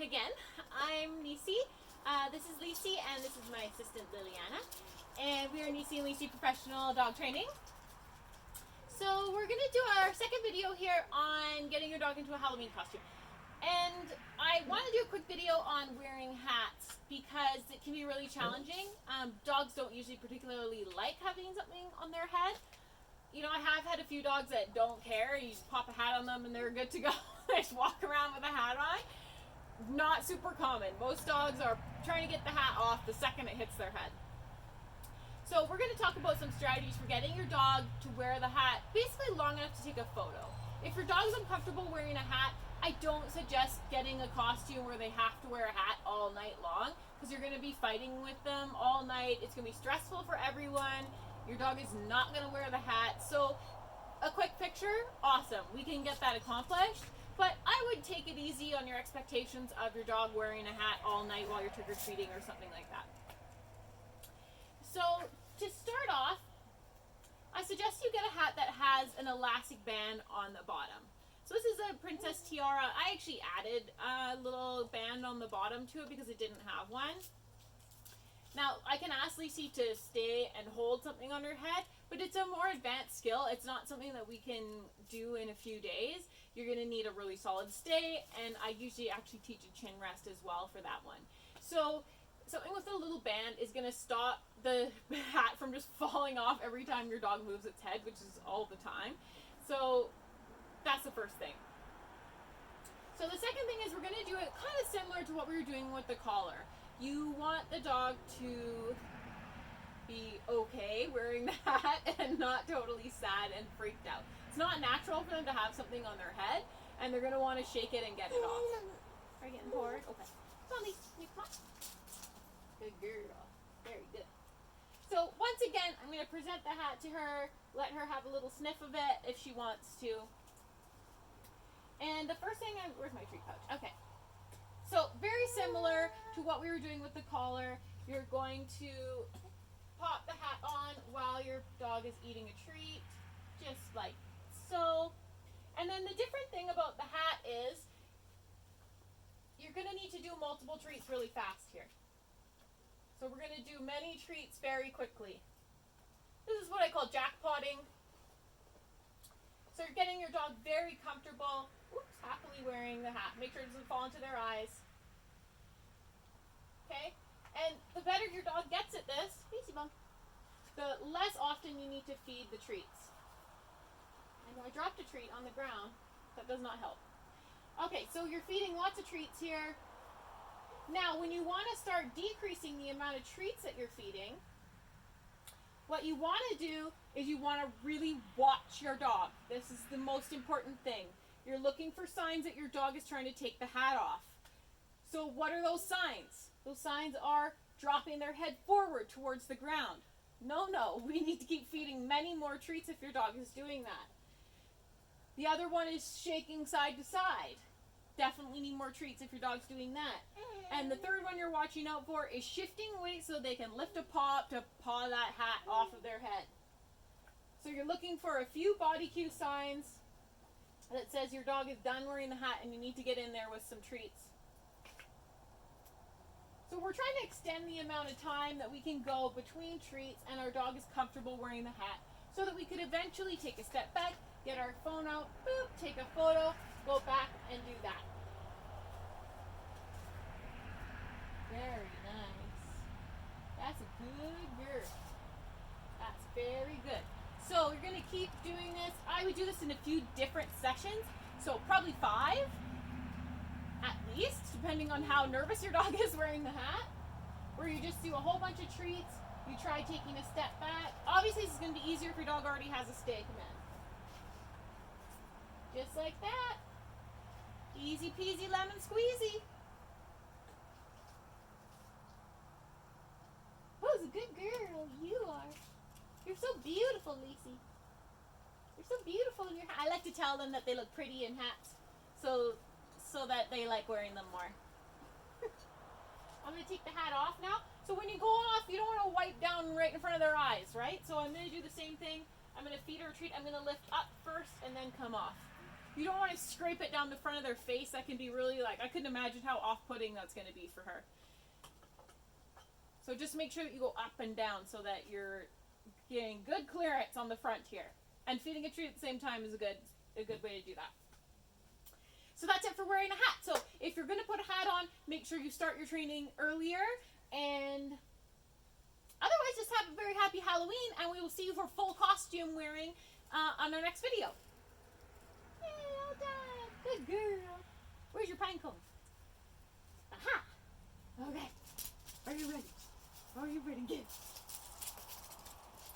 again. I'm Nisi. This is Lisi, and this is my assistant Liliana. And we are Nisi and Lisi Professional Dog Training. So we're going to do our second video here on getting your dog into a Halloween costume. And I want to do a quick video on wearing hats because it can be really challenging. Dogs don't usually particularly like having something on their head. You know, I have had a few dogs that don't care. You just pop a hat on them and they're good to go. They just walk around with a hat on. Not super common. Most dogs are trying to get the hat off the second it hits their head. So we're going to talk about some strategies for getting your dog to wear the hat basically long enough to take a photo. If your dog's uncomfortable wearing a hat, I don't suggest getting a costume where they have to wear a hat all night long because you're going to be fighting with them all night. It's going to be stressful for everyone. Your dog is not going to wear the hat. So a quick picture, awesome. We can get that accomplished. But I would take it easy on your expectations of your dog wearing a hat all night while you're trick-or-treating or something like that. So to start off, I suggest you get a hat that has an elastic band on the bottom. So this is a Princess Tiara. I actually added a little band on the bottom to it because it didn't have one. Now, I can ask Lisi to stay and hold something on her head, but it's a more advanced skill. It's not something that we can do in a few days. You're going to need a really solid stay, and I usually actually teach a chin rest as well for that one. So something with a little band is going to stop the hat from just falling off every time your dog moves its head, which is all the time. So that's the first thing. So the second thing is we're going to do it kind of similar to what we were doing with the collar. You want the dog to be okay wearing the hat and not totally sad and freaked out. It's not natural for them to have something on their head, and they're going to want to shake it and get it off. Are you getting bored? Okay. Come on, Lisa. Come on. Good girl. Very good. So once again, I'm going to present the hat to her, let her have a little sniff of it if she wants to. And the first thing, where's my treat pouch? Okay. So very similar to what we were doing with the collar, you're going to pop the hat on while your dog is eating a treat, just like so. And then the different thing about the hat is you're going to need to do multiple treats really fast here. So we're going to do many treats very quickly. This is what I call jackpotting. So you're getting your dog very comfortable, happily wearing the hat. Make sure it doesn't fall into their eyes. Okay? And the better your dog gets at this, easy bum, the less often you need to feed the treats. I know I dropped a treat on the ground. That does not help. Okay, so you're feeding lots of treats here. Now, when you want to start decreasing the amount of treats that you're feeding, what you want to do is you want to really watch your dog. This is the most important thing. You're looking for signs that your dog is trying to take the hat off. So what are those signs? Those signs are dropping their head forward towards the ground. No, we need to keep feeding many more treats if your dog is doing that. The other one is shaking side to side. Definitely need more treats if your dog's doing that. And the third one you're watching out for is shifting weight so they can lift a paw to paw that hat off of their head. So you're looking for a few body cue signs that says your dog is done wearing the hat and you need to get in there with some treats. So we're trying to extend the amount of time that we can go between treats and our dog is comfortable wearing the hat so that we could eventually take a step back, get our phone out, boop, take a photo, go back and do that. Very nice. That's a good girl. That's very good. So you're going to keep doing this. I would do this in a few different sessions. So probably 5 at least, depending on how nervous your dog is wearing the hat. Where you just do a whole bunch of treats. You try taking a step back. Obviously this is going to be easier if your dog already has a stay command. Just like that. Easy peasy lemon squeezy. Who's a good girl? You are. You're so beautiful, Lisi. You're so beautiful in your hat. I like to tell them that they look pretty in hats, so that they like wearing them more. I'm going to take the hat off now. So when you go off, you don't want to wipe down right in front of their eyes, right? So I'm going to do the same thing. I'm going to feed her a treat. I'm going to lift up first and then come off. You don't want to scrape it down the front of their face. That can be really, like, I couldn't imagine how off-putting that's going to be for her. So just make sure that you go up and down so that you're getting good clearance on the front here. And feeding a treat at the same time is a good way to do that. So that's it for wearing a hat. So if you're going to put a hat on, make sure you start your training earlier. And otherwise, just have a very happy Halloween. And we will see you for full costume wearing on our next video. Yay, all done. Good girl. Where's your pine cone?